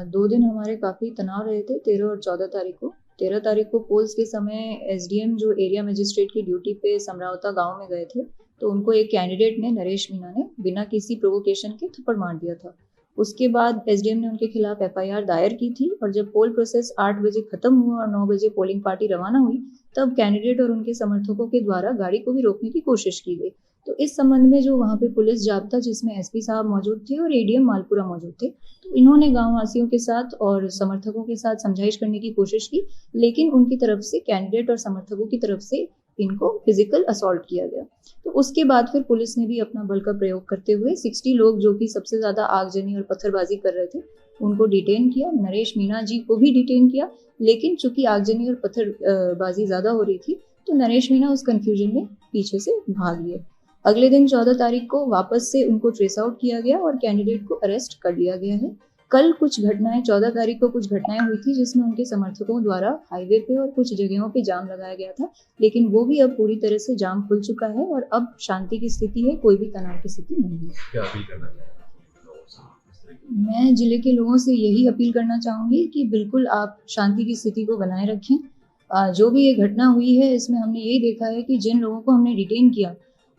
2 दिन हमारे काफ़ी तनाव रहे थे 13 और 14 तारीख को। 13 तारीख को पोल्स के समय एसडीएम जो एरिया मजिस्ट्रेट की ड्यूटी पे समरावता गाँव में गए थे, तो उनको एक कैंडिडेट ने नरेश मीणा ने बिना किसी प्रोवोकेशन के थप्पड़ मार दिया था। उसके बाद एसडीएम ने उनके खिलाफ एफआईआर दायर की थी और जब पोल प्रोसेस 8 बजे खत्म हुआ और 9 बजे पोलिंग पार्टी रवाना हुई, तब कैंडिडेट और उनके समर्थकों के द्वारा गाड़ी को भी रोकने की कोशिश की गई। तो इस संबंध में जो वहाँ पे पुलिस जाब्ता जिसमें एसपी साहब मौजूद थे और एडीएम मालपुरा मौजूद थे, तो इन्होंने गाँव वासियों के साथ और समर्थकों के साथ समझाइश करने की कोशिश की, लेकिन उनकी तरफ से कैंडिडेट और समर्थकों की तरफ से इनको फिजिकल असॉल्ट किया गया। तो उसके बाद फिर पुलिस ने भी अपना बल का प्रयोग करते हुए 60 लोग जो कि सबसे ज़्यादा आगजनी और पत्थरबाजी कर रहे थे, उनको डिटेन किया। नरेश मीणा जी को भी डिटेन किया, लेकिन चूंकि आगजनी और पत्थरबाजी ज़्यादा हो रही थी, तो नरेश मीणा उस कन्फ्यूजन में पीछे से भाग लिए। अगले दिन 14 तारीख को वापस से उनको ट्रेस आउट किया गया और कैंडिडेट को अरेस्ट कर लिया गया है। कल कुछ घटनाएं 14 तारीख को कुछ घटनाएं हुई थी जिसमें उनके समर्थकों द्वारा हाईवे पे और कुछ जगहों पे जाम लगाया गया था, लेकिन वो भी अब पूरी तरह से जाम खुल चुका है और अब शांति की स्थिति है, कोई भी तनाव की स्थिति नहीं है। क्या अपील करना चाहेंगे? मैं जिले के लोगों से यही अपील करना चाहूँगी कि बिल्कुल आप शांति की स्थिति को बनाए रखें। जो भी ये घटना हुई है इसमें हमने यही देखा है कि जिन लोगों को हमने डिटेन किया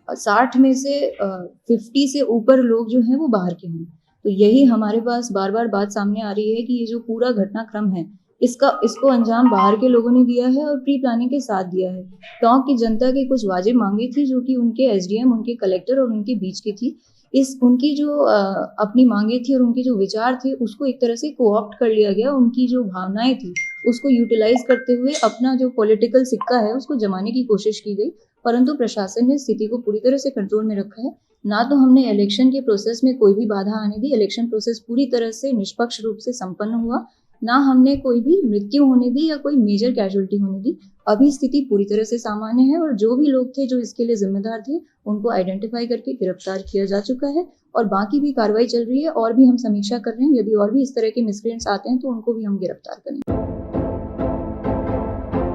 60 में से 50 से ऊपर लोग जो हैं वो बाहर के हैं। तो यही हमारे पास बार-बार बात सामने आ रही है कि ये जो पूरा घटनाक्रम है, इसको अंजाम बाहर के लोगों ने दिया है और प्री प्लानिंग के साथ दिया है। टोंक की जनता की कुछ वाजिब माँगें थी जो कि उनके एसडीएम, उनके कलेक्टर और उनके बीच की थी। उनकी जो अपनी माँगें थी और उनके जो विचार थे उसको एक तरह से को-ऑप्ट कर लिया गया। उनकी जो भावनाएँ थी उसको यूटिलाइज़ करते हुए अपना जो पॉलिटिकल सिक्का है उसको जमाने की कोशिश की गई, परंतु प्रशासन ने स्थिति को पूरी तरह से कंट्रोल में रखा है। ना तो हमने इलेक्शन के प्रोसेस में कोई भी बाधा आने दी, इलेक्शन प्रोसेस पूरी तरह से निष्पक्ष रूप से संपन्न हुआ, ना हमने कोई भी मृत्यु होने दी या कोई मेजर कैजुअल्टी होने दी। अभी स्थिति पूरी तरह से सामान्य है और जो भी लोग थे जो इसके लिए जिम्मेदार थे, उनको आइडेंटिफाई करके गिरफ्तार किया जा चुका है और बाकी भी कार्रवाई चल रही है और भी हम समीक्षा कर रहे हैं। यदि और भी इस तरह के मिसक्रेंट्स आते हैं तो उनको भी हम गिरफ्तार करेंगे।